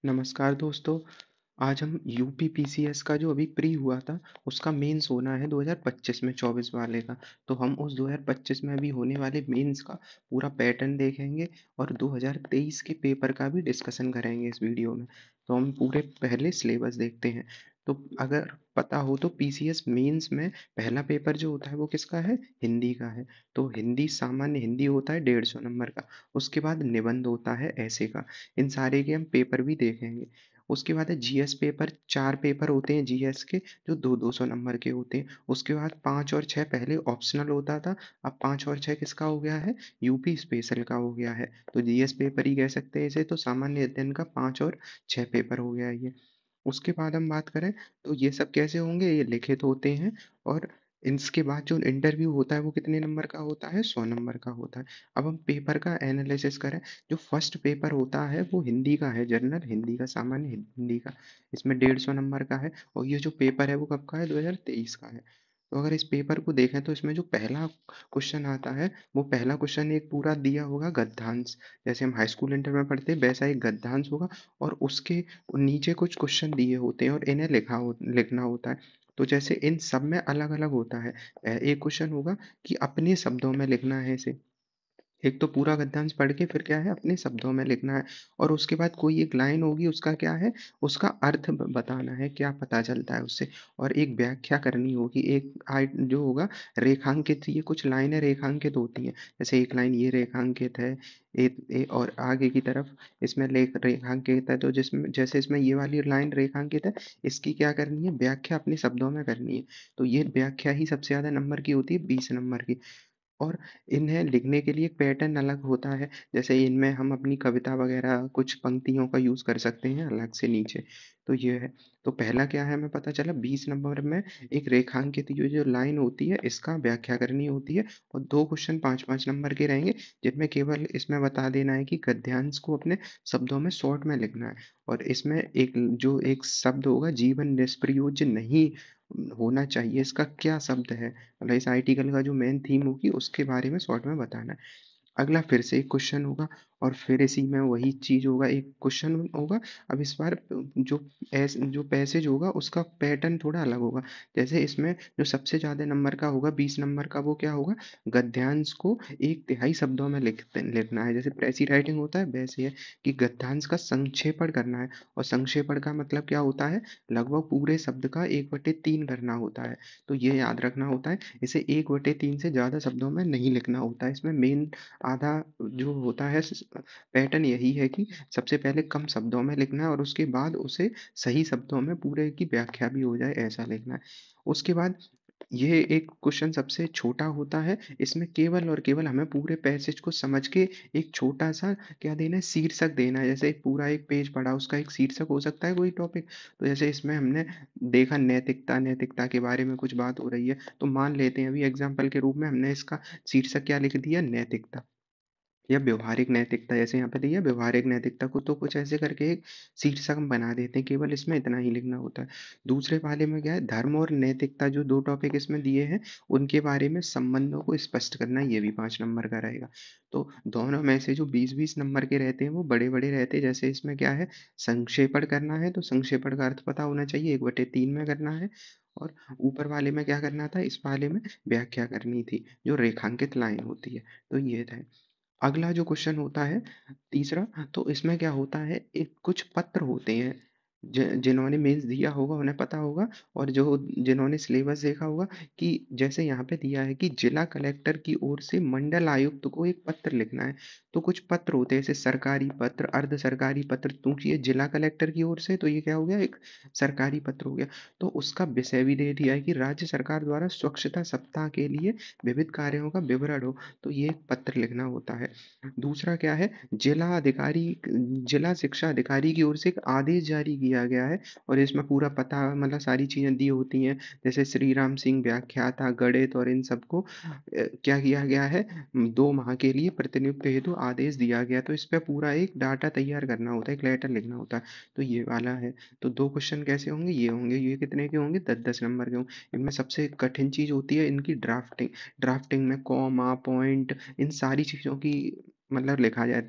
नमस्कार दोस्तों। आज हम यूपी पीसीएस का जो अभी प्री हुआ था, उसका मेंस होना है 2025 में 24 वाले का। तो हम उस 2025 में अभी होने वाले मेंस का पूरा पैटर्न देखेंगे और 2023 के पेपर का भी डिस्कशन करेंगे इस वीडियो में। तो हम पूरे पहले सिलेबस देखते हैं। तो अगर पता हो तो पीसीएस मेंस में पहला पेपर जो होता है वो किसका है? हिंदी का है। तो हिंदी सामान्य हिंदी होता है 150 नंबर का। उसके बाद निबंध होता है ऐसे का। इन सारे के हम पेपर भी देखेंगे। उसके बाद है जीएस पेपर। 4 पेपर होते हैं जीएस के, जो 2-200 नंबर के होते हैं। उसके बाद 5 और 6 पहले ऑप्शनल होता था, अब 5 और 6 किसका हो गया है? यूपी स्पेशल का हो गया है। तो जीएस पेपर ही कह सकते हैं इसे। तो सामान्य अध्ययन का 5 और 6 पेपर हो गया है ये। उसके बाद हम बात करें तो ये सब कैसे होंगे? ये लिखित होते हैं। और इसके बाद जो इंटरव्यू होता है वो कितने नंबर का होता है? 100 नंबर का होता है। अब हम पेपर का एनालिसिस करें। जो फर्स्ट पेपर होता है वो हिंदी का है, जनरल हिंदी का, सामान्य हिंदी का। इसमें 150 नंबर का है। और ये जो पेपर है वो कब का है? 2023 का है। तो अगर इस पेपर को देखें तो इसमें जो पहला क्वेश्चन आता है, वो पहला क्वेश्चन एक पूरा दिया होगा गद्यांश। जैसे हम हाई स्कूल इंटर में पढ़ते हैं वैसा एक गद्यांश होगा। और उसके नीचे कुछ क्वेश्चन दिए होते हैं और इन्हें लिखना होता है। तो जैसे इन सब में अलग अलग होता है। एक क्वेश्चन होगा कि अपने शब्दों में लिखना है इसे। एक तो पूरा गद्यांश पढ़ के फिर क्या है? अपने शब्दों में लिखना है। और उसके बाद कोई एक लाइन होगी, उसका क्या है? उसका अर्थ बताना है, क्या पता चलता है उससे। और एक व्याख्या करनी होगी। एक जो होगा रेखांकित, ये कुछ लाइनें रेखांकित होती हैं। जैसे एक लाइन ये रेखांकित है, और आगे की तरफ इसमें रेखांकित है। तो जिसमें जैसे इसमें ये वाली लाइन रेखांकित है, इसकी क्या करनी है? व्याख्या अपने शब्दों में करनी है। तो ये व्याख्या ही सबसे ज़्यादा नंबर की होती है, 20 नंबर की। और इन्हें लिखने के लिए एक पैटर्न अलग होता है। जैसे इनमें हम अपनी कविता वगैरह कुछ पंक्तियों का यूज़ कर सकते हैं अलग से नीचे। तो ये है। तो पहला क्या है हमें पता चला, 20 नंबर में एक रेखांकित ये जो लाइन होती है इसका व्याख्या करनी होती है। और 2 क्वेश्चन 5-5 नंबर के रहेंगे, जिनमें केवल इसमें बता देना है कि गद्यांश को अपने शब्दों में शॉर्ट में लिखना है। और इसमें एक शब्द होगा, जीवन निष्प्रयोज्य नहीं होना चाहिए, इसका क्या शब्द है? मतलब इस आर्टिकल का जो मेन थीम होगी उसके बारे में शॉर्ट में बताना है। अगला फिर से एक क्वेश्चन होगा और फिर इसी में वही चीज़ होगा, एक क्वेश्चन होगा। अब इस बार जो पैसेज होगा उसका पैटर्न थोड़ा अलग होगा। जैसे इसमें जो सबसे ज़्यादा नंबर का होगा, 20 नंबर का, वो क्या होगा? गद्यांश को 1/3 शब्दों में लिखना है। जैसे प्रेसी राइटिंग होता है वैसे है कि गद्यांश का संक्षेपण करना है। और संक्षेपण का मतलब क्या होता है? लगभग पूरे शब्द का 1/3 करना होता है। तो ये याद रखना होता है। इसे 1/3 से ज़्यादा शब्दों में नहीं लिखना होता है। इसमें मेन आधा जो होता है पैटर्न यही है कि सबसे पहले कम शब्दों में लिखना है और उसके बाद उसे सही शब्दों में पूरे की व्याख्या भी हो जाए ऐसा लिखना है। उसके बाद ये एक क्वेश्चन सबसे छोटा होता है। इसमें केवल और केवल हमें पूरे पैसेज को समझ के एक छोटा सा क्या देना है? शीर्षक देना है। जैसे पूरा एक पेज पढ़ा, उसका एक शीर्षक हो सकता है कोई टॉपिक। तो जैसे इसमें हमने देखा नैतिकता, नैतिकता के बारे में कुछ बात हो रही है। तो मान लेते हैं अभी एग्जाम्पल के रूप में हमने इसका शीर्षक क्या लिख दिया? नैतिकता या व्यवहारिक नैतिकता। जैसे यहाँ पे दिया व्यवहारिक नैतिकता को, तो कुछ ऐसे करके एक शीर्षक हम बना देते हैं। केवल इसमें इतना ही लिखना होता है। दूसरे वाले में क्या है? धर्म और नैतिकता, जो 2 टॉपिक इसमें दिए हैं, उनके बारे में संबंधों को स्पष्ट करना, ये भी 5 नंबर का रहेगा। तो दोनों में से जो 20-20 नंबर के रहते हैं वो बड़े-बड़े रहते हैं। जैसे इसमें क्या है? संक्षेपण करना है, तो संक्षेपण का अर्थ पता होना चाहिए, 1/3 में करना है। और ऊपर वाले में क्या करना था? इस वाले में व्याख्या करनी थी, जो रेखांकित लाइन होती है। तो ये था। अगला जो क्वेश्चन होता है तीसरा, तो इसमें क्या होता है? एक कुछ पत्र होते हैं, जिन्होंने मेंस दिया होगा उन्हें पता होगा। और जो जिन्होंने सिलेबस देखा होगा कि जैसे यहाँ पे दिया है कि जिला कलेक्टर की ओर से मंडल आयुक्त को एक पत्र लिखना है। तो कुछ पत्र होते हैं, जैसे सरकारी पत्र, अर्ध सरकारी पत्र। क्योंकि ये जिला कलेक्टर की ओर से, तो ये क्या हो गया? एक सरकारी पत्र हो गया। तो उसका विषय भी दे दिया है कि राज्य सरकार द्वारा स्वच्छता सप्ताह के लिए विविध कार्यों का विवरण हो। तो ये एक पत्र लिखना होता है। दूसरा क्या है? जिला शिक्षा अधिकारी की ओर से एक आदेश जारी किया गया है। और इसमें पूरा पता, मतलब सारी चीज़ें दी होती हैं। जैसे श्री राम सिंह व्याख्याता गणित और इन सबको क्या किया गया है? 2 माह के लिए प्रतिनियुक्त हेतु आदेश दिया गया। तो इस पे पूरा एक डाटा तैयार करना होता है, एक लेटर लिखना होता है। तो ये वाला है। तो 2 क्वेश्चन कैसे होंगे? ये होंगे। ये कितने के होंगे? 10-10 नंबर के होंगे। इनमें सबसे कठिन चीज़ होती है इनकी ड्राफ्टिंग। ड्राफ्टिंग में कॉमा, पॉइंट, इन सारी चीज़ों की मतलब लिखा जाए,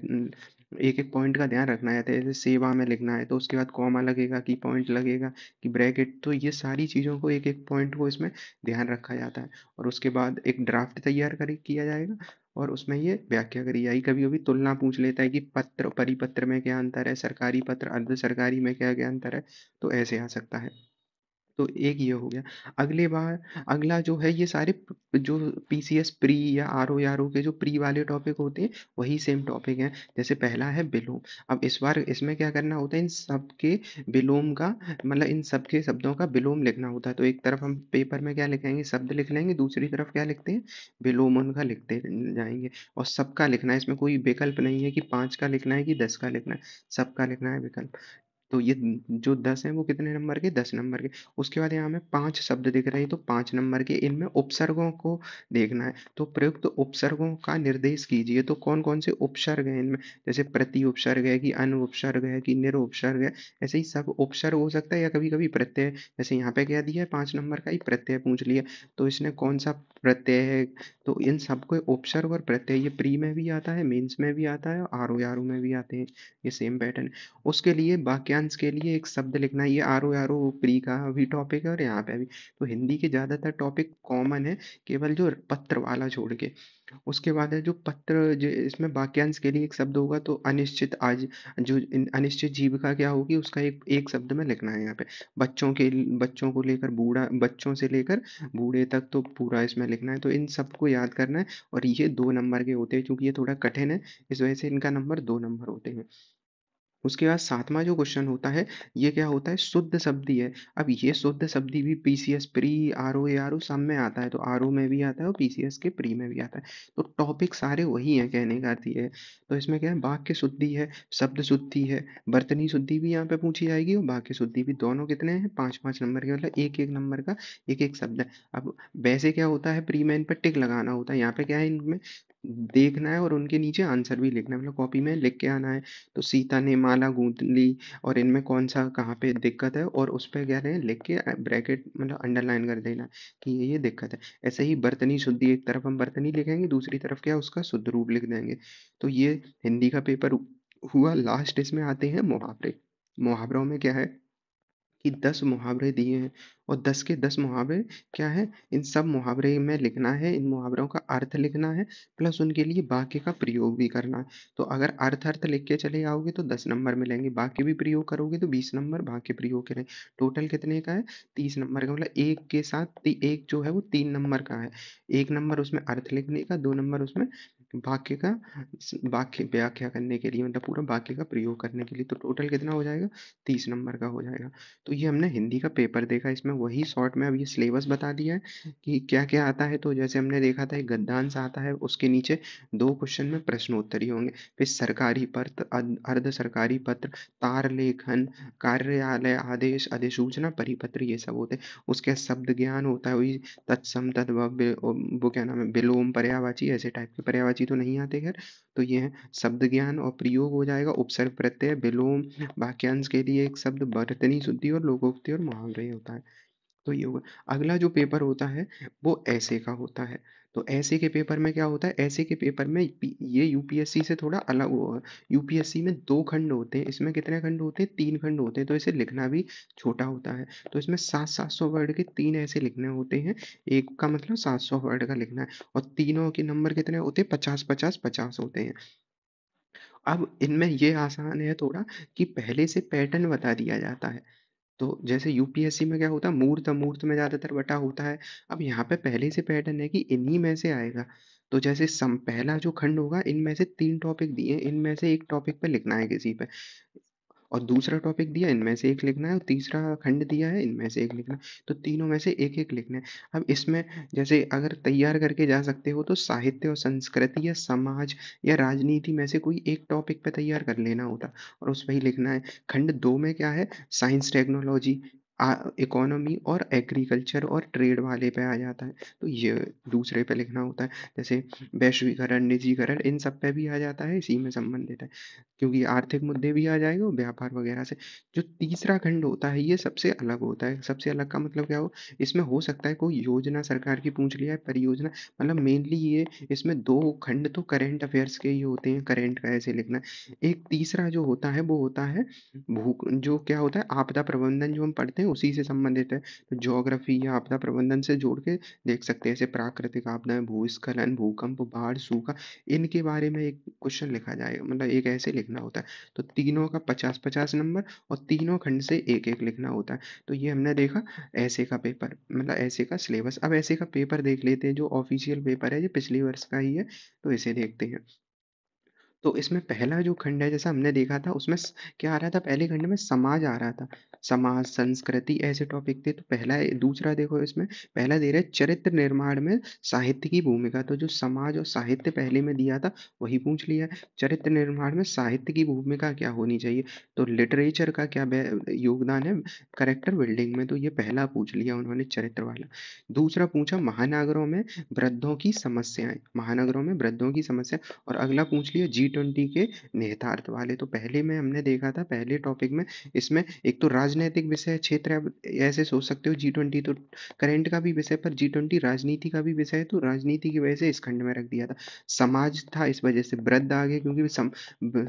एक-एक पॉइंट का ध्यान रखना है। जैसे सेवा में लिखना है तो उसके बाद कॉमा लगेगा कि पॉइंट लगेगा कि ब्रैकेट, तो ये सारी चीज़ों को एक-एक पॉइंट को इसमें ध्यान रखा जाता है। और उसके बाद एक ड्राफ्ट तैयार किया जाएगा और उसमें ये व्याख्या करी जाएगी। कभी-कभी तुलना पूछ लेता है कि पत्र परिपत्र में क्या अंतर है, सरकारी पत्र अर्ध सरकारी में क्या-क्या अंतर है, तो ऐसे आ सकता है। तो एक ये हो गया। अगला जो है, ये सारे जो पीसीएस प्री या आरओ के जो प्री वाले टॉपिक होते हैं वही सेम टॉपिक हैं। जैसे पहला है विलोम। अब इस बार इसमें क्या करना होता है, इन सबके विलोम का मतलब इन सबके शब्दों का विलोम लिखना होता है। तो एक तरफ हम पेपर में क्या लिखेंगे, शब्द लिख लेंगे, दूसरी तरफ क्या लिखते हैं, विलोम उनका लिखते जाएंगे। और सबका लिखना है, इसमें कोई विकल्प नहीं है कि 5 का लिखना है कि 10 का लिखना है, सबका लिखना है विकल्प। तो ये जो 10 हैं वो कितने नंबर के, 10 नंबर के। उसके बाद यहाँ हमें 5 शब्द दिख रहे हैं तो 5 नंबर के। इनमें उपसर्गों को देखना है, तो प्रयुक्त उपसर्गों का निर्देश कीजिए। तो कौन कौन से उपसर्ग हैं इनमें, जैसे प्रति उपसर्ग है कि अन उपसर्ग है कि निर उपसर्ग है, ऐसे ही सब उपसर्ग हो सकता है या कभी कभी प्रत्यय। जैसे यहाँ पे क्या दिया है, 5 नंबर का ही प्रत्यय पूछ लिया, तो इसने कौन सा प्रत्यय है। तो इन सबको उपसर्ग और प्रत्यय ये प्री में भी आता है, मेंस में भी आता है, और आरओ में भी आते हैं, ये सेम पैटर्न। उसके लिए वाक्यांश के लिए एक शब्द लिखना है। ये आरओ प्री का भी टॉपिक है और यहाँ पे भी। तो हिंदी के ज़्यादातर टॉपिक कॉमन है, केवल जो पत्र वाला छोड़ के। उसके बाद है जो पत्र, जो इसमें वाक्यांश के लिए एक शब्द होगा, तो अनिश्चित आज जो अनिश्चित जीविका क्या होगी उसका एक एक शब्द में लिखना है यहाँ पे। बच्चों को लेकर बूढ़ा, बच्चों से लेकर बूढ़े तक, तो पूरा इसमें लिखना है। तो इन सबको याद करना है और ये 2 नंबर के होते हैं, क्योंकि ये थोड़ा कठिन है, इस वजह से इनका नंबर 2 नंबर होते हैं। उसके बाद 7वां जो क्वेश्चन होता है, ये क्या होता है, शुद्ध शब्दी है। अब ये शुद्ध शब्दी भी पीसीएस प्री, आरओ सब में आता है, तो आरओ में भी आता है और पीसीएस के प्री में भी आता है। तो टॉपिक सारे वही हैं, कहने का अर्थ ये है। तो इसमें क्या है, वाक्य शुद्धि है, शब्द शुद्धि है, बर्तनी शुद्धि भी यहाँ पे पूछी जाएगी और वाक्य शुद्धि भी। दोनों कितने हैं, 5-5 नंबर के, मतलब एक एक नंबर का एक एक शब्द है। अब वैसे क्या होता है, प्री में इन पर टिक लगाना होता है, यहाँ पे क्या है, इनमें देखना है और उनके नीचे आंसर भी लिखना है, मतलब कॉपी में लिख के आना है। तो सीता ने माला गूंथ ली, और इनमें कौन सा कहाँ पे दिक्कत है, और उस पे क्या है लिख के ब्रैकेट मतलब अंडरलाइन कर देना कि ये दिक्कत है। ऐसे ही बर्तनी शुद्धि, एक तरफ हम बर्तनी लिखेंगे, दूसरी तरफ क्या उसका शुद्ध रूप लिख देंगे। तो ये हिंदी का पेपर हुआ। लास्ट इसमें आते हैं मुहावरे। मुहावरों में क्या है कि 10 मुहावरे दिए हैं और 10 के 10 मुहावरे क्या है, इन सब मुहावरे में लिखना है, इन मुहावरों का अर्थ लिखना है, प्लस उनके लिए वाक्य का प्रयोग भी करना है। तो अगर अर्थ लिख के चले आओगे तो 10 नंबर मिलेंगे, वाक्य भी प्रयोग करोगे तो 20 नंबर वाक्य प्रयोग करें। टोटल कितने का है, 30 नंबर का, मतलब एक के साथ एक जो है वो 3 नंबर का है। 1 नंबर उसमें अर्थ लिखने का, 2 नंबर उसमें वाक्य का वाक्य व्याख्या करने के लिए, मतलब पूरा वाक्य का प्रयोग करने के लिए। तो टोटल कितना हो जाएगा, 30 नंबर का हो जाएगा। तो ये हमने हिंदी का पेपर देखा, इसमें वही शॉर्ट में अब ये सिलेबस बता दिया है कि क्या क्या आता है। तो जैसे हमने देखा था एक गद्यांश आता है, उसके नीचे 2 क्वेश्चन में प्रश्नोत्तरी होंगे। फिर सरकारी पत्र, अर्ध सरकारी पत्र, तार लेखन, कार्यालय आदेश, अधिसूचना, परिपत्र, ये सब होते हैं। उसके शब्द ज्ञान होता है, वही तत्सम तद्भव, वो क्या नाम है, विलोम, पर्यायवाची, ऐसे टाइप के। पर्यायवाची तो नहीं आते खैर। तो ये है शब्द ज्ञान और प्रयोग हो जाएगा, उपसर्ग प्रत्यय, विलोम, वाक्यांश के लिए एक शब्द, बर्तनी शुद्धि और लोकोक्ति और मुहावरे होता है। तो ये हुआ। अगला जो पेपर होता है वो ऐसे का होता है। तो ऐसे के पेपर में क्या होता है, ऐसे के पेपर में ये यूपीएससी से थोड़ा अलग हुआ। यूपीएससी में 2 खंड होते हैं, इसमें कितने खंड होते हैं, 3 खंड होते हैं, तो इसे लिखना भी छोटा होता है। तो इसमें 700-700 वर्ड के 3 ऐसे लिखने होते हैं, एक का मतलब 700 वर्ड का लिखना है, और तीनों के नंबर कितने होते हैं, 50-50-50 होते हैं। अब इनमें ये आसान है थोड़ा कि पहले से पैटर्न बता दिया जाता है। तो जैसे यूपीएससी में क्या होता है, मूर्त अमूर्त में ज़्यादातर बटा होता है। अब यहाँ पे पहले से पैटर्न है कि इन्हीं में से आएगा। तो जैसे पहला जो खंड होगा, इनमें से 3 टॉपिक दिए हैं, इनमें से एक टॉपिक पे लिखना है किसी पे, और दूसरा टॉपिक दिया, इनमें से एक लिखना है, और तीसरा खंड दिया है, इनमें से एक लिखना है। तो तीनों में से एक एक लिखना है। अब इसमें जैसे अगर तैयार करके जा सकते हो तो साहित्य और संस्कृति या समाज या राजनीति में से कोई एक टॉपिक पे तैयार कर लेना होता और उस पर ही लिखना है। खंड 2 में क्या है, साइंस टेक्नोलॉजी, इकोनॉमी और एग्रीकल्चर और ट्रेड वाले पे आ जाता है, तो ये दूसरे पे लिखना होता है। जैसे वैश्वीकरण, निजीकरण, इन सब पे भी आ जाता है, इसी में संबंधित है, क्योंकि आर्थिक मुद्दे भी आ जाएंगे और व्यापार वगैरह से। जो तीसरा खंड होता है ये सबसे अलग होता है। सबसे अलग का मतलब क्या हो, इसमें हो सकता है कोई योजना सरकार की पूछ लिया है, परियोजना, मतलब मेनली ये इसमें दो खंड तो करेंट अफेयर्स के ही होते हैं, करेंट का ऐसे लिखना है। एक तीसरा जो होता है वो होता है भू, जो क्या होता है आपदा प्रबंधन, जो हम पढ़ते हैं उसी से संबंधित है। तो ज्योग्राफी या आपदा प्रबंधन से जोड़ के देख सकते हैं, जैसे प्राकृतिक आपदाएं, भूस्खलन, भूकंप, बाढ़, सूखा, इनके बारे में एक क्वेश्चन लिखा जाएगा, मतलब एक ऐसे लिखना होता है। तो तीनों का 50-50 नंबर और तीनों खंड से एक एक लिखना होता है। तो ये हमने देखा ऐसे का पेपर, मतलब ऐसे का सिलेबस। अब ऐसे का पेपर देख लेते हैं, जो ऑफिशियल पेपर है, ये पिछले वर्ष का ही है, तो इसे देखते हैं। तो इसमें पहला जो खंड है, जैसा हमने देखा था उसमें क्या आ रहा था, पहले खंड में समाज आ रहा था, समाज, संस्कृति, ऐसे टॉपिक थे। तो पहला दूसरा देखो, इसमें पहला दे रहे चरित्र निर्माण में साहित्य की भूमिका। तो जो समाज और साहित्य पहले में दिया था वही पूछ लिया है। चरित्र निर्माण में साहित्य की भूमिका क्या होनी चाहिए, तो लिटरेचर का क्या योगदान है करेक्टर बिल्डिंग में, तो ये पहला पूछ लिया उन्होंने, चरित्र वाला। दूसरा पूछा महानगरों में वृद्धों की समस्याएं, महानगरों में वृद्धों की समस्या। और अगला पूछ लिया G20 के निहितार्थ वाले। तो पहले में हमने देखा था, पहले टॉपिक में इसमें एक तो राजनीतिक विषय क्षेत्र है, अब ऐसे सोच सकते हो G20 तो करंट का भी विषय, पर G20 राजनीति का भी विषय है, तो राजनीति की वजह से इस खंड में रख दिया था। समाज था, इस वजह से वृद्ध आगे, क्योंकि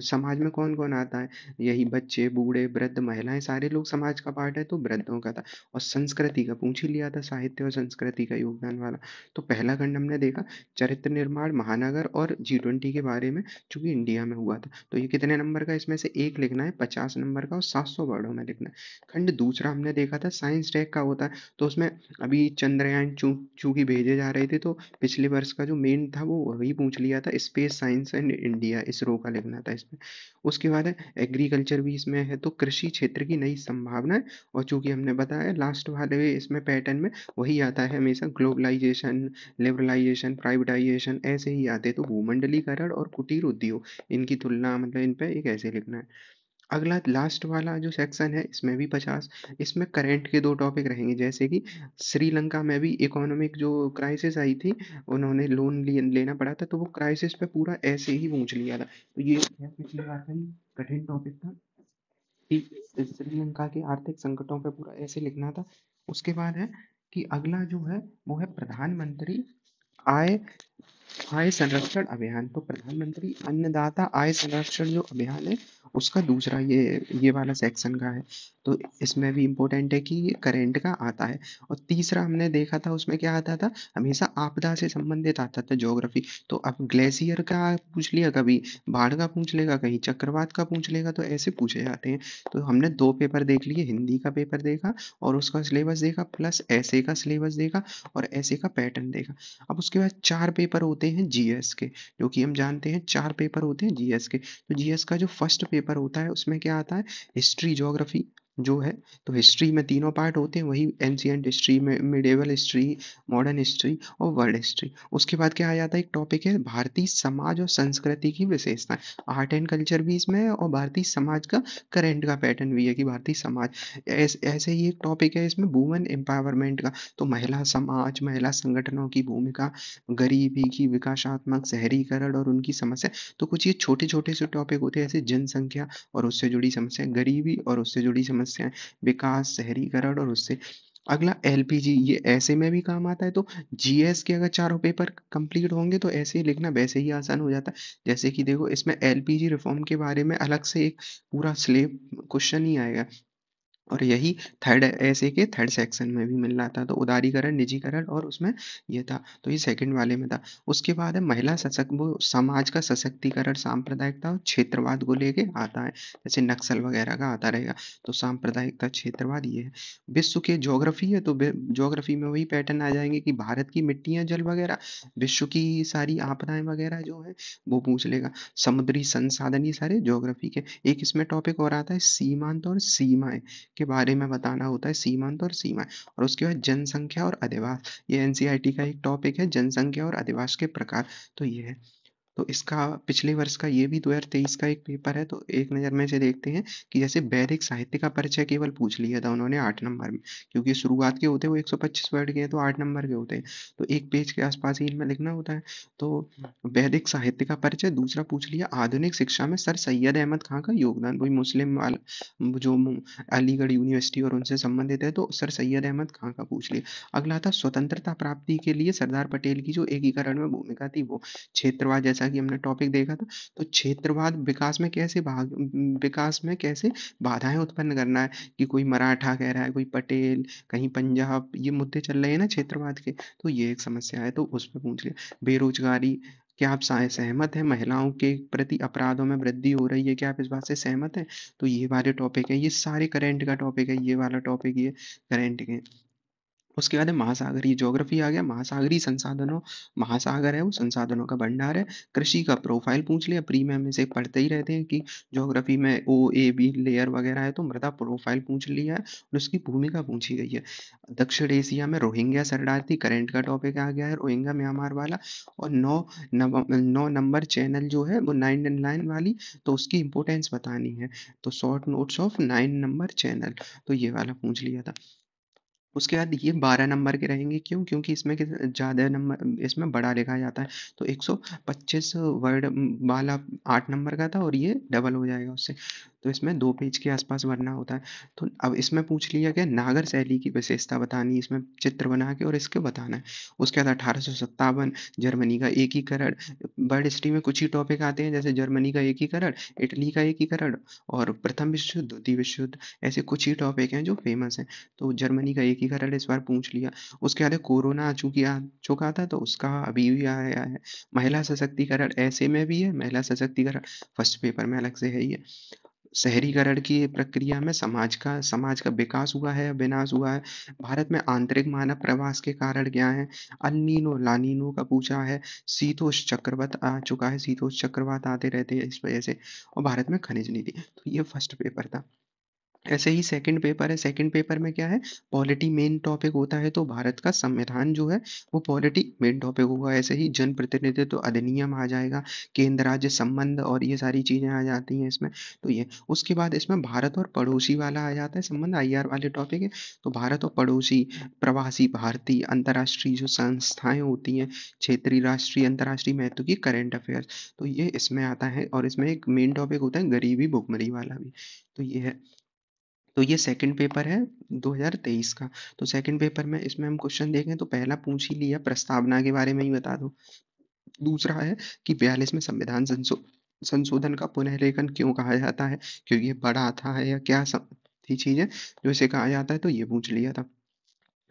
समाज में कौन कौन आता है, यही बच्चे, बूढ़े, वृद्ध, महिलाएं, सारे लोग समाज का पार्ट है, तो वृद्धों का था। और संस्कृति का पूछ ही लिया था, साहित्य और संस्कृति का योगदान वाला। तो पहला खंड हमने देखा चरित्र निर्माण, महानगर और G20 के बारे में, चूंकि इंडिया में हुआ था। तो ये कितने नंबर का, इसमें से एक लिखना है 50 नंबर का और 700 वर्डों में लिखना है। खंड दूसरा हमने देखा था साइंस टेक का होता है। तो उसमें अभी चंद्रयान चूंकि भेजे जा रहे थे, तो पिछले वर्ष का जो मेन था वो वही पूछ लिया था, space science and India, ISRO का लिखना था इसमें। उसके बाद है एग्रीकल्चर भी इसमें है, तो कृषि क्षेत्र की नई संभावनाएं। और चूंकि हमने बताया लास्ट वाले इसमें पैटर्न में वही आता है हमेशा, ग्लोबलाइजेशन, लिबरलाइजेशन, प्राइवेटाइजेशन, ऐसे ही आते। तो भूमंडलीकरण और कुटीर उद्योग, इनकी तुलना, मतलब इन पे एक ऐसे लिखना है। अगला लास्ट वाला जो सेक्शन है इसमें भी 50, इसमें करंट के दो टॉपिक रहेंगे, जैसे कि श्रीलंका में भी इकोनॉमिक जो क्राइसिस आई थी, उन्होंने लोन लेना पड़ा था, तो वो क्राइसिस पे पूरा ऐसे ही पूछ लिया था। तो ये पिछली बार का ही कठिन टॉपिक था कि श्रीलंका के आर्थिक संकटों पे पूरा ऐसे लिखना था। उसके बाद है कि अगला जो है वो है प्रधानमंत्री आय आय संरक्षण अभियान। तो प्रधानमंत्री अन्नदाता आय संरक्षण जो अभियान है, उसका दूसरा ये वाला सेक्शन का है। तो इसमें भी इम्पोर्टेंट है कि ये करंट का आता है। और तीसरा हमने देखा था उसमें क्या आता था, हमेशा आपदा से संबंधित आता था, ज्योग्राफी। तो अब ग्लेशियर का पूछ लिया, कभी बाढ़ का पूछ लेगा, कहीं चक्रवात का पूछ लेगा, तो ऐसे पूछे जाते हैं। तो हमने दो पेपर देख लिए, हिंदी का पेपर देखा और उसका सिलेबस देखा, प्लस ऐसे का सिलेबस देखा और ऐसे का पैटर्न देखा। अब उसके बाद 4 पेपर होते हैं जीएस के, जो कि हम जानते हैं 4 पेपर होते हैं जीएस के। तो जीएस का जो फर्स्ट पेपर होता है उसमें क्या आता है, हिस्ट्री ज्योग्राफी जो है। तो हिस्ट्री में तीनों पार्ट होते हैं, वही एंशिएंट हिस्ट्री में, मिडेवल हिस्ट्री, मॉडर्न हिस्ट्री और वर्ल्ड हिस्ट्री। उसके बाद क्या आ जाता है, एक टॉपिक है भारतीय समाज और संस्कृति की विशेषताएं। आर्ट एंड कल्चर भी इसमें है और भारतीय समाज का करंट का पैटर्न भी है कि भारतीय समाज। ऐसे ही एक टॉपिक है इसमें वुमेन एम्पावरमेंट का। तो महिला समाज, महिला संगठनों की भूमिका, गरीबी की विकासात्मक, शहरीकरण और उनकी समस्या। तो कुछ ये छोटे छोटे से टॉपिक होते हैं, ऐसे जनसंख्या और उससे जुड़ी समस्या, गरीबी और उससे जुड़ी समस्याएं, विकास, शहरीकरण और उससे। अगला एलपीजी, ये ऐसे में भी काम आता है। तो जीएस के अगर चारों पेपर कंप्लीट होंगे तो ऐसे ही लिखना वैसे ही आसान हो जाता है। जैसे कि देखो इसमें एलपीजी रिफॉर्म के बारे में अलग से एक पूरा स्लेब क्वेश्चन ही आएगा, और यही थर्ड ऐसे के थर्ड सेक्शन में भी मिल रहा था। तो उदारीकरण, निजीकरण और उसमें ये था, तो ये सेकंड वाले में था। उसके बाद है महिला सशक्त, वो समाज का सशक्तिकरण, सांप्रदायिकता और क्षेत्रवाद को लेके आता है, जैसे नक्सल वगैरह का आता रहेगा। तो सांप्रदायिकता, क्षेत्रवाद ये है। विश्व के ज्योग्राफी है, तो ज्योग्राफी में वही पैटर्न आ जाएंगे कि भारत की मिट्टियां, जल वगैरह, विश्व की सारी आपदाएं वगैरह जो है वो पूछ लेगा। समुद्री संसाधन, ये सारे ज्योग्राफी के। एक इसमें टॉपिक और आता है सीमांत और सीमाएं के बारे में बताना होता है, सीमांत और सीमाएं। और उसके बाद जनसंख्या और अधिवास, ये एनसीईआरटी का एक टॉपिक है, जनसंख्या और अधिवास के प्रकार। तो ये है। तो इसका पिछले वर्ष का ये भी 2023 का एक पेपर है, तो एक नज़र में इसे देखते हैं कि जैसे वैदिक साहित्य का परिचय केवल पूछ लिया था उन्होंने 8 नंबर में, क्योंकि शुरुआत के होते हैं वो 125 वर्ड के हैं, तो 8 नंबर के होते हैं, तो एक पेज के आसपास ही इनमें लिखना होता है। तो वैदिक साहित्य का परिचय, दूसरा पूछ लिया आधुनिक शिक्षा में सर सैयद अहमद खां का योगदान, वही मुस्लिम वाला जो अलीगढ़ यूनिवर्सिटी और उनसे संबंधित है, तो सर सैयद अहमद खां का पूछ लिया। अगला था स्वतंत्रता प्राप्ति के लिए सरदार पटेल की जो एकीकरण में भूमिका थी वो। क्षेत्रवाद, जैसा कि हमने टॉपिक देखा था, तो क्षेत्रवाद विकास में कैसे बाधाएं उत्पन्न करना है, कि कोई मराठा कह रहा है, कोई पटेल, कहीं पंजाब, ये मुद्दे चल रहे हैं ना क्षेत्रवाद के, तो ये एक समस्या है, तो उसमें पूछ लिया। बेरोजगारी, क्या आप सहमत हैं महिलाओं के प्रति अपराधों में वृद्धि हो रही है, क्या आप इस बात से सहमत हैं? तो ये वाले टॉपिक है, ये सारे करंट का टॉपिक है, ये वाला टॉपिक ये करंट के। उसके बाद है महासागरीय ज्योग्राफी आ गया, महासागरीय संसाधनों, महासागर है वो संसाधनों का भंडार है। कृषि का प्रोफाइल पूछ लिया, प्री में हम इसे पढ़ते ही रहते हैं कि ज्योग्राफी में ओ ए बी लेयर वगैरह है, तो मृदा प्रोफाइल पूछ लिया है और उसकी भूमिका पूछी गई है। दक्षिण एशिया में रोहिंग्या शरणार्थी करंट का टॉपिक आ गया है, रोहिंग्या म्यांमार वाला। और 9 नंबर चैनल जो है वो 9 वाली, तो उसकी इंपोर्टेंस बतानी है, तो short notes of 9 number channel, तो ये वाला पूछ लिया था। उसके बाद ये 12 नंबर के रहेंगे, क्यों? क्योंकि इसमें ज़्यादा नंबर, इसमें बड़ा लिखा जाता है, तो 125 वर्ड वाला 8 नंबर का था और ये डबल हो जाएगा उससे, तो इसमें 2 पेज के आसपास भरना होता है। तो अब इसमें पूछ लिया गया नागर शैली की विशेषता बतानी है, इसमें चित्र बना के और इसके बताना है। उसके बाद 1857 जर्मनी का एकीकरण, वर्ल्ड हिस्ट्री में कुछ ही टॉपिक आते हैं, जैसे जर्मनी का एकीकरण, इटली का एकीकरण और प्रथम विश्व युद्ध, द्वितीय विश्व युद्ध, ऐसे कुछ ही टॉपिक हैं जो फेमस हैं। तो जर्मनी का एकीकरण इस बार पूछ लिया। उसके बाद कोरोना चूंकि आ चुका था, तो उसका अभी भी आया है। महिला सशक्तिकरण ऐसे में भी है, महिला सशक्तिकरण फर्स्ट पेपर में अलग से है ही है। शहरीकरण की प्रक्रिया में समाज का विकास हुआ है या विनाश हुआ है? भारत में आंतरिक मानव प्रवास के कारण क्या है? अल नीनो ला नीनो का पूछा है। शीतोष्ण चक्रवात आ चुका है, शीतोष्ण चक्रवात आते रहते हैं इस वजह से। और भारत में खनिज नीति, तो ये फर्स्ट पेपर था। ऐसे ही सेकंड पेपर है, सेकंड पेपर में क्या है, पॉलिटी मेन टॉपिक होता है, तो भारत का संविधान जो है वो पॉलिटी मेन टॉपिक होगा। ऐसे ही जन प्रतिनिधित्व अधिनियम आ जाएगा, केंद्र राज्य संबंध और ये सारी चीजें आ जाती हैं इसमें, तो ये। उसके बाद इसमें भारत और पड़ोसी वाला आ जाता है संबंध, आईआर वाले टॉपिक है, तो भारत और पड़ोसी, प्रवासी भारतीय, अंतर्राष्ट्रीय जो संस्थाएं होती हैं, क्षेत्रीय राष्ट्रीय अंतर्राष्ट्रीय महत्व की करंट अफेयर्स, तो ये इसमें आता है। और इसमें एक मेन टॉपिक होता है गरीबी भुखमरी वाला भी, तो ये है। तो ये सेकंड पेपर है 2023 का। तो सेकंड पेपर में इसमें हम क्वेश्चन देखें तो पहला पूछ ही लिया, प्रस्तावना के बारे में ही बता दो। दूसरा है कि 42वें संविधान संशोधन का पुनर्लेखन क्यों कहा जाता है, क्योंकि ये बड़ा था है या क्या थी चीजें जो इसे कहा जाता है, तो ये पूछ लिया था।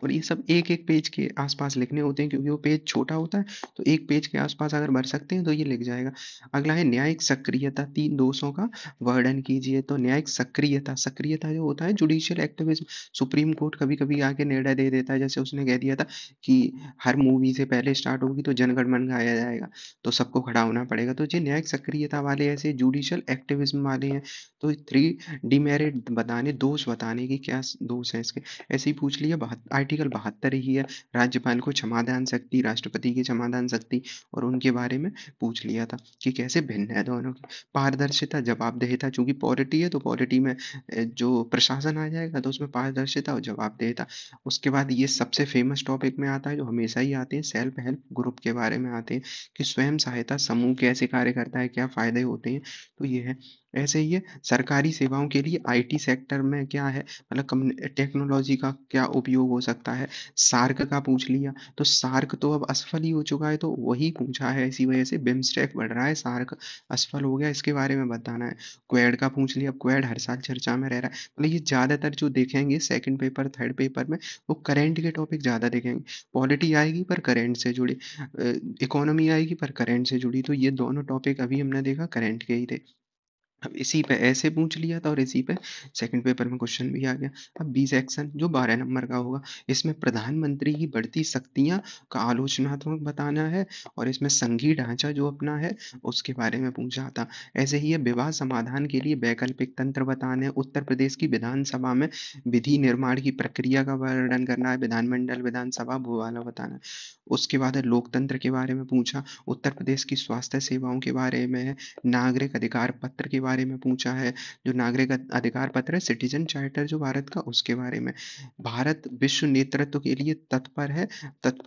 और ये सब एक एक पेज के आसपास लिखने होते हैं, क्योंकि वो पेज छोटा होता है, तो एक पेज के आसपास अगर भर सकते हैं तो ये लिख जाएगा। अगला है न्यायिक सक्रियता, 3 दोषों का वर्णन कीजिए। तो न्यायिक सक्रियता, सक्रियता जो होता है जुडिशियल एक्टिविज्म, सुप्रीम कोर्ट कभी कभी आके निर्णय दे देता है, जैसे उसने कह दिया था कि हर मूवी से पहले स्टार्ट होगी तो जनगण मन गाया जाएगा, तो सबको खड़ा होना पड़ेगा, तो ये न्यायिक सक्रियता वाले ऐसे जुडिशियल एक्टिविज्म वाले हैं। तो 3 डिमेरिट बताने, दोष बताने की क्या दोष है इसके, ऐसे ही पूछ लिया। आर्टिकल 72 ही है, राज्यपाल को क्षमादान शक्ति, राष्ट्रपति की क्षमादान शक्ति, और उनके बारे में पूछ लिया था कि कैसे भिन्न है दोनों की। पारदर्शिता, जवाबदेहिता, चूंकि पॉलिटी है तो पॉलिटी में जो प्रशासन आ जाएगा, तो उसमें पारदर्शिता और जवाबदेहिता। उसके बाद ये सबसे फेमस टॉपिक में आता है जो हमेशा ही आते हैं, सेल्फ हेल्प ग्रुप के बारे में आते हैं, कि स्वयं सहायता समूह कैसे कार्य करता है, क्या फायदे होते हैं, तो ये है। ऐसे ही है सरकारी सेवाओं के लिए आईटी सेक्टर में क्या है, मतलब टेक्नोलॉजी का क्या उपयोग हो सकता है। सार्क का पूछ लिया, तो सार्क तो अब असफल ही हो चुका है, तो वही पूछा है, इसी वजह से बिम्स्टेक बढ़ रहा है, सार्क असफल हो गया, इसके बारे में बताना है। क्वेड का पूछ लिया, क्वेड हर साल चर्चा में रह रहा है, मतलब ये ज्यादातर जो देखेंगे सेकंड पेपर थर्ड पेपर में, वो करंट के टॉपिक ज्यादा देखेंगे। पॉलिटी आएगी पर करंट से जुड़ी, इकोनॉमी आएगी पर करंट से जुड़ी, तो ये दोनों टॉपिक अभी हमने देखा करंट के ही थे। अब इसी पे ऐसे पूछ लिया था और इसी पे सेकंड पेपर में क्वेश्चन भी आ गया। अब बी सेक्शन जो 12 नंबर का होगा, इसमें प्रधानमंत्री की बढ़ती शक्तियां का आलोचनात्मक बताना है और इसमें संघीय ढांचा जो अपना है उसके बारे में पूछा था। ऐसे ही है विवाद समाधान के लिए वैकल्पिक तंत्र बताने हैं। उत्तर प्रदेश की विधानसभा में विधि निर्माण की प्रक्रिया का वर्णन करना है, विधानमंडल विधानसभा वो वाला बताना है। उसके बाद है लोकतंत्र के बारे में पूछा, उत्तर प्रदेश की स्वास्थ्य सेवाओं के बारे में है, नागरिक अधिकार पत्र के बारे में पूछा है, जो नागरिक अधिकार पत्र है सिटीजन चार्टर जो भारत का उसके बारे में। भारत विश्व नेतृत्व के लिए तत्पर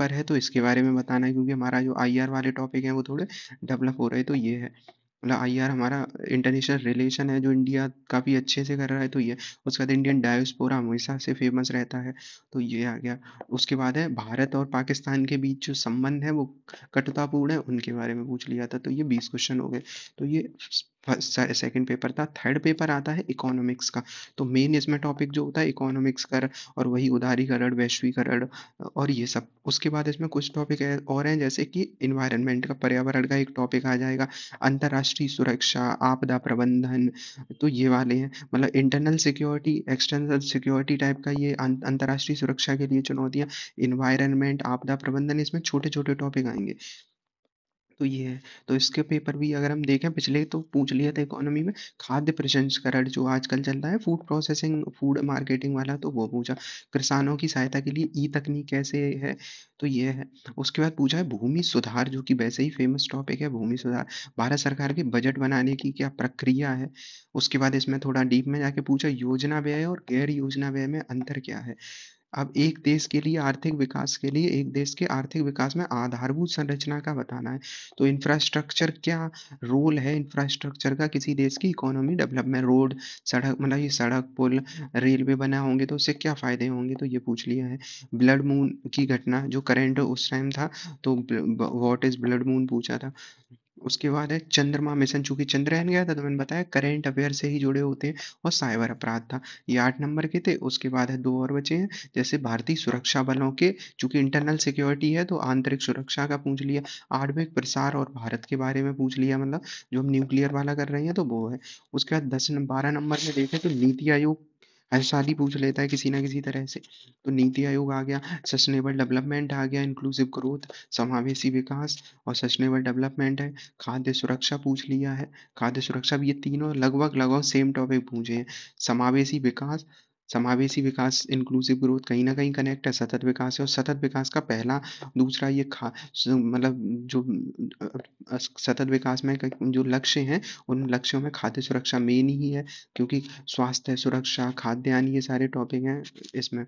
है तो इसके बारे में बताना है, क्योंकि हमारा जो आईआर वाले टॉपिक है वो थोड़े डेवलप हो रहे हैं, तो ये है मतलब आईआर हमारा इंटरनेशनल रिलेशन है जो इंडिया काफ़ी अच्छे से कर रहा है, तो ये उसके बाद इंडियन डायस्पोरा हमेशा से फेमस रहता है, तो ये आ गया। उसके बाद है भारत और पाकिस्तान के बीच जो संबंध है वो कटुतापूर्ण है, उनके बारे में पूछ लिया था, तो ये 20 क्वेश्चन हो गए। तो ये सेकंड पेपर था। थर्ड पेपर आता है इकोनॉमिक्स का। तो मेन इसमें टॉपिक जो होता है इकोनॉमिक्स का और वही उदारीकरण वैश्वीकरण और ये सब। उसके बाद इसमें कुछ टॉपिक और हैं, जैसे कि इन्वायरमेंट का, पर्यावरण का एक टॉपिक आ जाएगा, अंतर्राष्ट्रीय सुरक्षा, आपदा प्रबंधन, तो ये वाले हैं। मतलब internal security, external security type का ये अंतर्राष्ट्रीय सुरक्षा के लिए चुनौतियां, इन्वायरमेंट, आपदा प्रबंधन, इसमें छोटे छोटे टॉपिक आएंगे, तो ये है। तो इसके पेपर भी अगर हम देखें पिछले, तो पूछ लिया था इकोनॉमी में खाद्य प्रसंस्करण जो आजकल चल रहा है, फूड प्रोसेसिंग फूड मार्केटिंग वाला, तो वो पूछा। किसानों की सहायता के लिए ई तकनीक कैसे है, तो ये है। उसके बाद पूछा है भूमि सुधार, जो कि वैसे ही फेमस टॉपिक है, भूमि सुधार भारत सरकार के बजट बनाने की क्या प्रक्रिया है। उसके बाद इसमें थोड़ा डीप में जाके पूछा योजना व्यय और गैर योजना व्यय में अंतर क्या है। अब एक देश के लिए आर्थिक विकास के लिए एक देश के आर्थिक विकास में आधारभूत संरचना का बताना है। तो इंफ्रास्ट्रक्चर क्या रोल है, इंफ्रास्ट्रक्चर का किसी देश की इकोनॉमी डेवलपमेंट, रोड, सड़क, मतलब ये सड़क पुल रेलवे बना होंगे तो उससे क्या फायदे होंगे, तो ये पूछ लिया है। ब्लड मून की घटना जो करंट उस टाइम था, तो व्हाट इज ब्लड मून पूछा था। उसके बाद है चंद्रमा मिशन, चूंकि चंद्रयान गया था तो मैंने बताया करंट अफेयर से ही जुड़े होते हैं, और साइबर अपराध था। ये 8 नंबर के थे। उसके बाद है दो और बचे हैं, जैसे भारतीय सुरक्षा बलों के, चूंकि इंटरनल सिक्योरिटी है तो आंतरिक सुरक्षा का पूछ लिया, आणविक प्रसार और भारत के बारे में पूछ लिया, मतलब जो हम न्यूक्लियर वाला कर रहे हैं तो वो है। उसके बाद 12 नंबर में देखें तो नीति आयोग हर साल ही पूछ लेता है किसी ना किसी तरह से, तो नीति आयोग आ गया, सस्टेनेबल डेवलपमेंट आ गया, इंक्लूसिव ग्रोथ, समावेशी विकास और सस्टेनेबल डेवलपमेंट है। खाद्य सुरक्षा पूछ लिया है, खाद्य सुरक्षा भी, ये तीनों लगभग लगभग सेम टॉपिक पूछे हैं। समावेशी विकास, समावेशी विकास इंक्लूसिव ग्रोथ कहीं ना कहीं कनेक्ट है, सतत विकास है, और सतत विकास का पहला दूसरा ये मतलब जो सतत विकास में जो लक्ष्य हैं उन लक्ष्यों में खाद्य सुरक्षा मेन ही है, क्योंकि स्वास्थ्य सुरक्षा, खाद्यान्न, ये सारे टॉपिक हैं इसमें।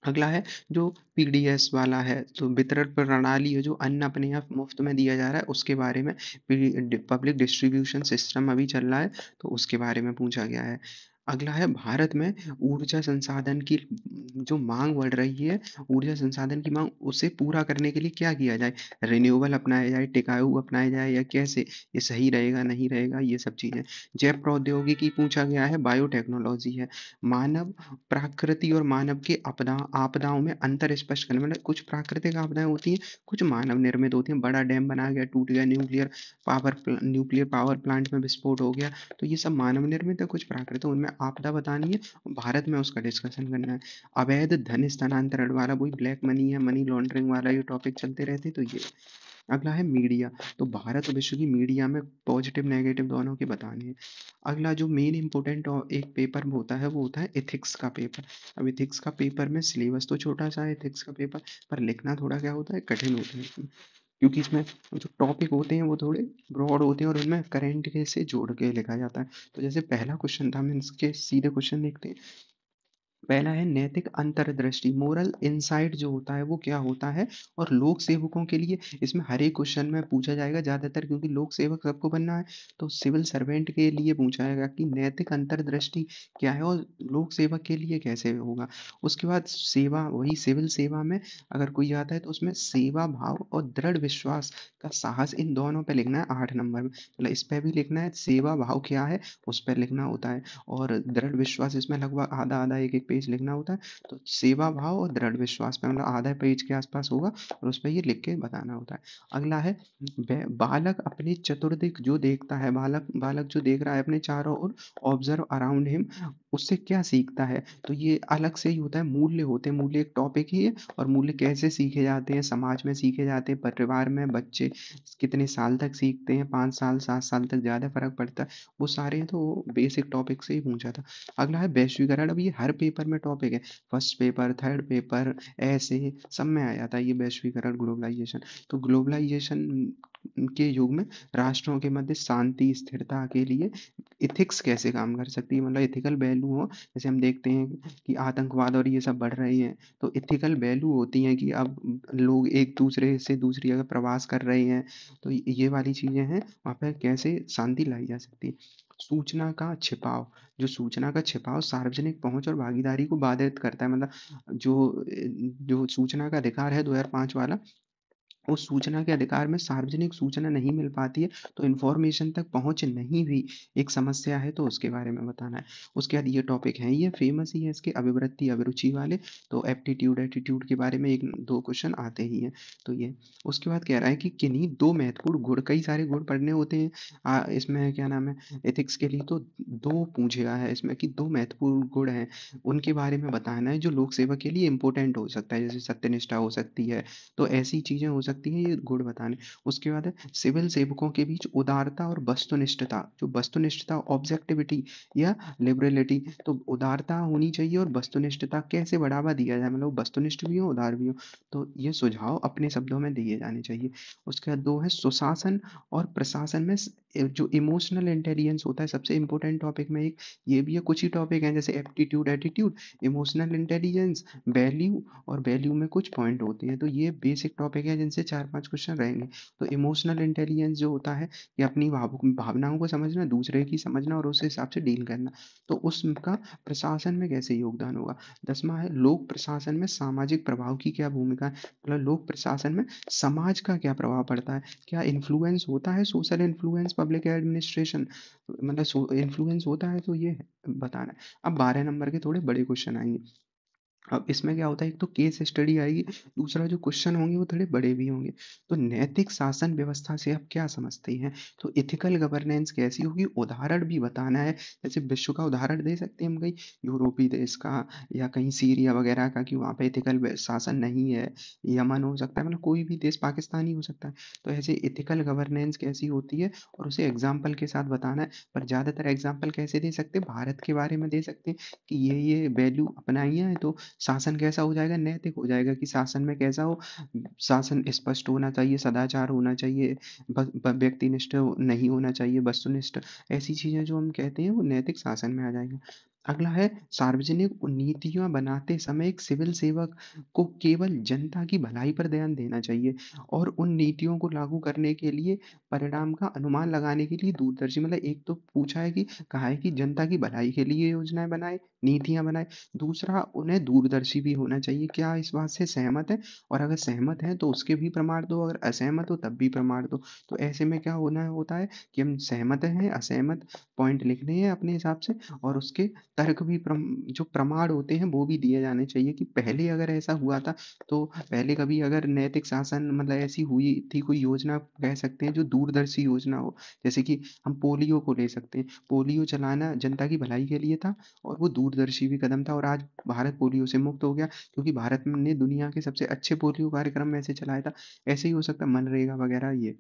अगला है जो पीडीएस वाला है, तो वितरण प्रणाली है, जो अन्न अपने यहाँ मुफ्त में दिया जा रहा है उसके बारे में। पब्लिक डिस्ट्रीब्यूशन सिस्टम अभी चल रहा है, तो उसके बारे में पूछा गया है। अगला है भारत में ऊर्जा संसाधन की जो मांग बढ़ रही है, ऊर्जा संसाधन की मांग, उसे पूरा करने के लिए क्या किया जाए, रिन्यूएबल अपनाया जाए, टिकाऊ अपनाया जाए, या कैसे ये सही रहेगा नहीं रहेगा, ये सब चीज़ें। जैव प्रौद्योगिकी पूछा गया है, बायोटेक्नोलॉजी है। मानव, प्रकृति और मानव के आपदाओं में अंतर स्पष्ट करना, मतलब कुछ प्राकृतिक आपदाएं होती हैं, कुछ मानव निर्मित होती हैं, बड़ा डैम बना गया, टूट गया, न्यूक्लियर पावर प्लांट में विस्फोट हो गया, तो ये सब मानव निर्मित है, कुछ प्राकृतिक, उनमें आपदा बतानी है, भारत में उसका डिस्कशन करना है। अवैध धन स्थानांतरण वाला, वही ब्लैक मनी है, मनी लॉन्ड्रिंग वाला ये टॉपिक चलते रहते, तो ये। अगला है मीडिया, तो भारत और विश्व की मीडिया में पॉजिटिव नेगेटिव दोनों के बताने हैं। अगला जो मेन इंपॉर्टेंट एक पेपर में होता है वो होता है इथिक्स का पेपर। अब इथिक्स का पेपर में सिलेबस तो छोटा सा है इथिक्स का पेपर, पर लिखना थोड़ा क्या होता है, कठिन होता है इसमें, क्योंकि इसमें जो टॉपिक होते हैं वो थोड़े ब्रॉड होते हैं और उनमें करंट के से जोड़ के लिखा जाता है। तो जैसे पहला क्वेश्चन था, हम इसके सीधे क्वेश्चन देखते हैं। पहला है नैतिक अंतर्दृष्टि, मोरल इनसाइट जो होता है वो क्या होता है, और लोक सेवकों के लिए इसमें हर एक क्वेश्चन में पूछा जाएगा ज्यादातर, क्योंकि लोक सेवक सबको बनना है, तो सिविल सर्वेंट के लिए पूछा जाएगा कि नैतिक अंतर्दृष्टि क्या है और लोक सेवक के लिए कैसे होगा। उसके बाद सेवा, वही सिविल सेवा में अगर कोई आता है तो उसमें सेवा भाव और दृढ़ विश्वास का साहस, इन दोनों पे लिखना है 8 नंबर में, मतलब इस पे भी लिखना है, सेवा भाव क्या है उस पर लिखना होता है, और दृढ़ विश्वास इसमें लगभग आधा आधा एक एक पेज लिखना होता है, तो सेवा भाव और दृढ़ विश्वास पे मतलब आधा पेज के आसपास होगा और उस पे ये लिख के बताना होता है। अगला है बालक अपने चतुर्दिक जो देखता है, बालक बालक जो देख रहा है अपने चारों ओर, ऑब्जर्व अराउंड हिम, उससे क्या सीखता है। तो ये अलग से ही होता है, मूल्य होते हैं, मूल्य एक टॉपिक ही है, और मूल्य कैसे सीखे जाते हैं, समाज में सीखे जाते हैं, परिवार में बच्चे कितने साल तक सीखते हैं, 5 साल 7 साल तक ज़्यादा फर्क पड़ता है, वो सारे तो बेसिक टॉपिक से ही पूछा था। अगला है वैश्वीकरण। अब ये हर पेपर में टॉपिक है, फर्स्ट पेपर, थर्ड पेपर, ऐसे सब में आ जाता है ये वैश्वीकरण, ग्लोबलाइजेशन। तो ग्लोबलाइजेशन के युग में राष्ट्रों के मध्य शांति स्थिरता के लिए इथिक्स कैसे काम कर सकती है, मतलब इथिकल वैल्यू हो। जैसे हम देखते हैं कि आतंकवाद और ये सब बढ़ रहे हैं, तो इथिकल वैल्यू होती हैं कि अब लोग एक दूसरे से दूसरी जगह प्रवास कर रहे हैं, तो ये वाली चीज़ें हैं, वहाँ पर कैसे शांति लाई जा सकती है। सूचना का छिपाव, जो सूचना का छिपाव सार्वजनिक पहुंच और भागीदारी को बाधित करता है, मतलब जो जो सूचना का अधिकार है 2005 वाला, उस सूचना के अधिकार में सार्वजनिक सूचना नहीं मिल पाती है, तो इन्फॉर्मेशन तक पहुंच नहीं भी एक समस्या है, तो उसके बारे में बताना है। उसके बाद ये टॉपिक हैं, ये फेमस ही है इसके, अभिवृत्ति अभिरुचि वाले, तो एप्टीट्यूड एटीट्यूड के बारे में एक दो क्वेश्चन आते ही हैं। तो ये उसके बाद कह रहा है कि किन्हीं दो महत्वपूर्ण गुण, कई सारे गुण पढ़ने होते हैं इसमें क्या नाम है एथिक्स के लिए, तो दो पूछेगा है इसमें कि दो महत्वपूर्ण गुण हैं, उनके बारे में बताना है जो लोक सेवा के लिए इंपॉर्टेंट हो सकता है, जैसे सत्यनिष्ठा हो सकती है, तो ऐसी चीज़ें हो सकती हैं ये गुण बताने। उसके बाद है सिविल सेवकों के बीच उदारता और वस्तुनिष्ठता, जो वस्तुनिष्ठता ऑब्जेक्टिविटी या लिबरलिटी, तो उदारता होनी चाहिए और वस्तुनिष्ठता कैसे बढ़ावा दिया जाए, मतलब वस्तुनिष्ठ भी हो उदार भी हो, तो ये सुझाव अपने शब्दों में दिए जाने चाहिए। उसके बाद दो है सुशासन और प्रशासन में जो इमोशनल इंटेलिजेंस होता है, सबसे इंपॉर्टेंट टॉपिक में एक ये भी है, कुछ ही टॉपिक हैं जैसे aptitude attitude, emotional intelligence, value, और वैल्यू में कुछ पॉइंट होते हैं, तो ये बेसिक टॉपिक है जिनसे 4-5 क्वेश्चन रहेंगे। तो इमोशनल इंटेलिजेंस जो होता है कि अपनी भावनाओं को समझना, दूसरे की समझना और उस हिसाब से डील करना, तो उसका प्रशासन में कैसे योगदान होगा। 10वां है लोक प्रशासन में सामाजिक प्रभाव की क्या भूमिका है, मतलब लोक प्रशासन में समाज का क्या प्रभाव पड़ता है, क्या इन्फ्लुएंस होता है, सोशल इन्फ्लुएंस पब्लिक एडमिनिस्ट्रेशन, मतलब इन्फ्लुएंस होता है, तो ये बताना है। अब 12 नंबर के थोड़े बड़े क्वेश्चन आएंगे। अब इसमें क्या होता है, एक तो केस स्टडी आएगी, दूसरा जो क्वेश्चन होंगे वो थोड़े बड़े भी होंगे। तो नैतिक शासन व्यवस्था से आप क्या समझते हैं, तो इथिकल गवर्नेंस कैसी होगी, उदाहरण भी बताना है, जैसे विश्व का उदाहरण दे सकते हैं हम कहीं यूरोपीय देश का या कहीं सीरिया वगैरह का कि वहाँ पे इथिकल शासन नहीं है, यमन हो सकता है, मतलब कोई भी देश, पाकिस्तान ही हो सकता है, तो ऐसे इथिकल गवर्नेंस कैसी होती है और उसे एग्जाम्पल के साथ बताना है। पर ज़्यादातर एग्जाम्पल कैसे दे सकते हैं, भारत के बारे में दे सकते हैं कि ये वैल्यू अपनाई है, तो शासन कैसा हो जाएगा, नैतिक हो जाएगा, कि शासन में कैसा हो, शासन स्पष्ट होना चाहिए, सदाचार होना चाहिए, व्यक्तिनिष्ठ नहीं होना चाहिए, वस्तुनिष्ठ, ऐसी चीजें जो हम कहते हैं वो नैतिक शासन में आ जाएंगे। अगला है सार्वजनिक नीतियां बनाते समय एक सिविल सेवक को केवल जनता की भलाई पर ध्यान देना चाहिए और उन नीतियों को लागू करने के लिए परिणाम का अनुमान लगाने के लिए दूरदर्शी, मतलब एक तो पूछा है कि कहा है कि जनता की भलाई के लिए योजनाएं बनाए, नीतियां बनाए, दूसरा उन्हें दूरदर्शी भी होना चाहिए। क्या इस बात से सहमत है, और अगर सहमत हैं तो उसके भी प्रमाण दो, अगर असहमत हो तब भी प्रमाण दो। तो ऐसे में क्या होना होता है कि हम सहमत हैं असहमत पॉइंट लिखने हैं अपने हिसाब से, और उसके तर्क भी जो प्रमाण होते हैं वो भी दिए जाने चाहिए कि पहले अगर ऐसा हुआ था, तो पहले कभी अगर नैतिक शासन मतलब ऐसी हुई थी कोई योजना, कह सकते हैं जो दूरदर्शी योजना हो, जैसे कि हम पोलियो को ले सकते हैं, पोलियो चलाना जनता की भलाई के लिए था और वो दूरदर्शी भी कदम था, और आज भारत पोलियो से मुक्त हो गया क्योंकि भारत ने दुनिया के सबसे अच्छे पोलियो कार्यक्रम में से चलाया था। ऐसे ही हो सकता है मनरेगा वगैरह ये,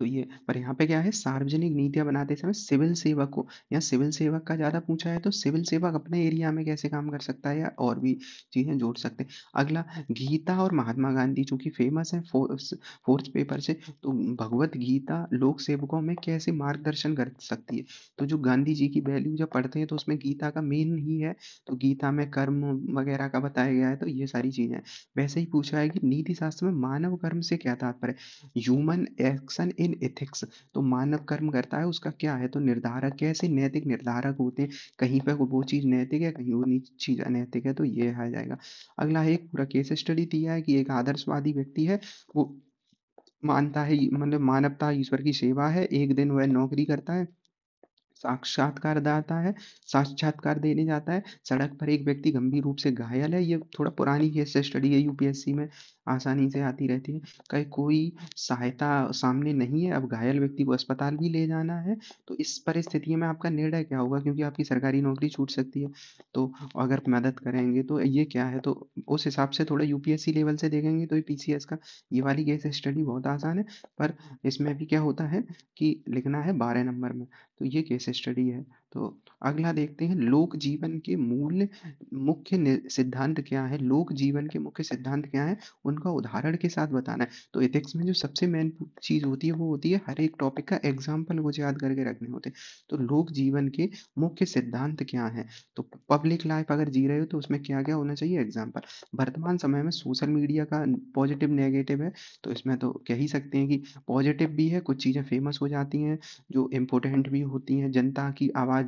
तो ये पर यहाँ पे क्या है, सार्वजनिक नीतियां बनाते समय सिविल सेवक को, या सिविल सेवक का ज्यादा पूछा है, तो सिविल सेवक अपने एरिया में कैसे काम कर सकता है, या और भी चीजें जोड़ सकते हैं। अगला गीता और महात्मा गांधी चूंकि फेमस है फोर्थ पेपर से, तो भगवत गीता लोक सेवकों में कैसे मार्गदर्शन कर सकती है। तो जो गांधी जी की वैल्यू जब पढ़ते हैं तो उसमें गीता का मेन ही है, तो गीता में कर्म वगैरह का बताया गया है, तो ये सारी चीजें हैं। वैसे ही पूछा है कि नीति शास्त्र में मानव कर्म से क्या तात्पर्य, ह्यूमन एक्शन इन एथिक्स, तो मानव कर्म करता है उसका क्या है, तो निर्धारक कैसे नैतिक निर्धारक होते हैं, कहीं पे वो चीज नैतिक है, कहीं वो चीज अनैतिक है, तो ये आ जाएगा। अगला है एक पूरा केस स्टडी दिया है कि एक आदर्शवादी व्यक्ति है, वो मानता है मतलब मानवता ईश्वर की सेवा है, एक दिन वह नौकरी करता है, साक्षात्कारदाता है, साक्षात्कार देने जाता है, सड़क पर एक व्यक्ति गंभीर रूप से घायल है, ये थोड़ा पुरानी केस स्टडी है, यूपीएससी में आसानी से आती रहती है। कहीं कोई सहायता सामने नहीं है, अब घायल व्यक्ति को अस्पताल भी ले जाना है, तो इस परिस्थिति में आपका निर्णय क्या होगा, क्योंकि आपकी सरकारी नौकरी छूट सकती है। तो अगर मदद करेंगे तो ये क्या है, तो उस हिसाब से थोड़ा यूपीएससी लेवल से देखेंगे तो ये पीसीएस का ये वाली केस स्टडी बहुत आसान है, पर इसमें भी क्या होता है कि लिखना है 12 नंबर में, तो ये केस स्टडी है। तो अगला देखते हैं, लोक जीवन के मूल मुख्य सिद्धांत क्या है, लोक जीवन के मुख्य सिद्धांत क्या है, उनका उदाहरण के साथ बताना है। तो एथिक्स में जो सबसे मेन चीज होती है वो होती है हर एक टॉपिक का एग्जाम्पल कुछ याद करके रखने होते हैं। तो लोक जीवन के मुख्य सिद्धांत क्या है, तो पब्लिक लाइफ अगर जी रहे हो तो उसमें क्या क्या होना चाहिए, एग्जाम्पल। वर्तमान समय में सोशल मीडिया का पॉजिटिव नेगेटिव है, तो इसमें तो कह ही सकते हैं कि पॉजिटिव भी है, कुछ चीज़ें फेमस हो जाती हैं जो इम्पोर्टेंट भी होती हैं, जनता की आवाज़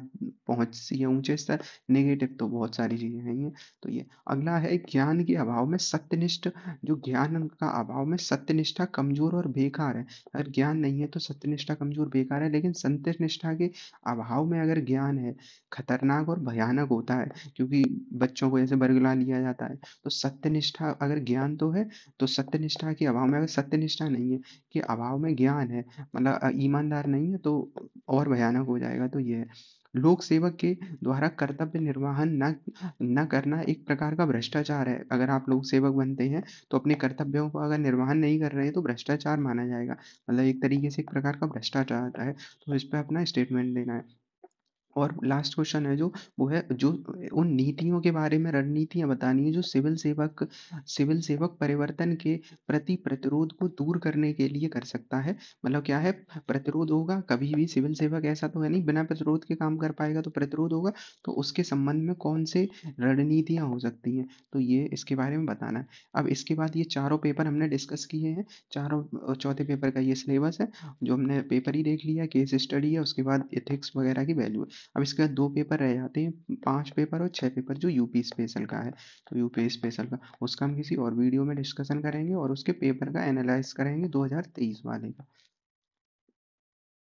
पहुँचती है ऊंचे स्तर। नेगेटिव तो बहुत सारी चीज़ें हैं ही हैं। तो ये अगला है, ज्ञान के अभाव में सत्यनिष्ठ, जो ज्ञान का अभाव में सत्यनिष्ठा कमजोर और बेकार है। अगर ज्ञान नहीं है तो सत्यनिष्ठा कमजोर बेकार है, लेकिन सत्यनिष्ठा के अभाव में अगर ज्ञान है, खतरनाक और भयानक होता है, क्योंकि बच्चों को ऐसे बरगला लिया जाता है। तो सत्यनिष्ठा अगर ज्ञान तो है, तो सत्यनिष्ठा के अभाव में, अगर सत्यनिष्ठा नहीं है कि अभाव में ज्ञान है, मतलब ईमानदार नहीं है, तो और भयानक हो जाएगा। तो ये है, लोक सेवक के द्वारा कर्तव्य निर्वहन न न करना एक प्रकार का भ्रष्टाचार है। अगर आप लोक सेवक बनते हैं तो अपने कर्तव्यों को अगर निर्वहन नहीं कर रहे हैं तो भ्रष्टाचार माना जाएगा, मतलब एक तरीके से एक प्रकार का भ्रष्टाचार है। तो इस पे अपना स्टेटमेंट देना है। और लास्ट क्वेश्चन है जो, वो है जो उन नीतियों के बारे में रणनीतियां बतानी है जो सिविल सेवक परिवर्तन के प्रति प्रतिरोध को दूर करने के लिए कर सकता है। मतलब क्या है, प्रतिरोध होगा, कभी भी सिविल सेवक ऐसा तो है नहीं बिना प्रतिरोध के काम कर पाएगा, तो प्रतिरोध होगा, तो उसके संबंध में कौन से रणनीतियां हो सकती हैं, तो ये इसके बारे में बताना है। अब इसके बाद ये चारों पेपर हमने डिस्कस किए हैं, चारों चौथे पेपर का ये सिलेबस है, जो हमने पेपर ही देख लिया, केस स्टडी है, उसके बाद एथिक्स वगैरह की वैल्यू है। अब इसके बाद 2 पेपर रह जाते हैं, 5 पेपर और 6 पेपर जो यूपी स्पेशल का है। तो यूपी स्पेशल का उसका हम किसी और वीडियो में डिस्कशन करेंगे और उसके पेपर का एनालाइज करेंगे 2023 वाले का।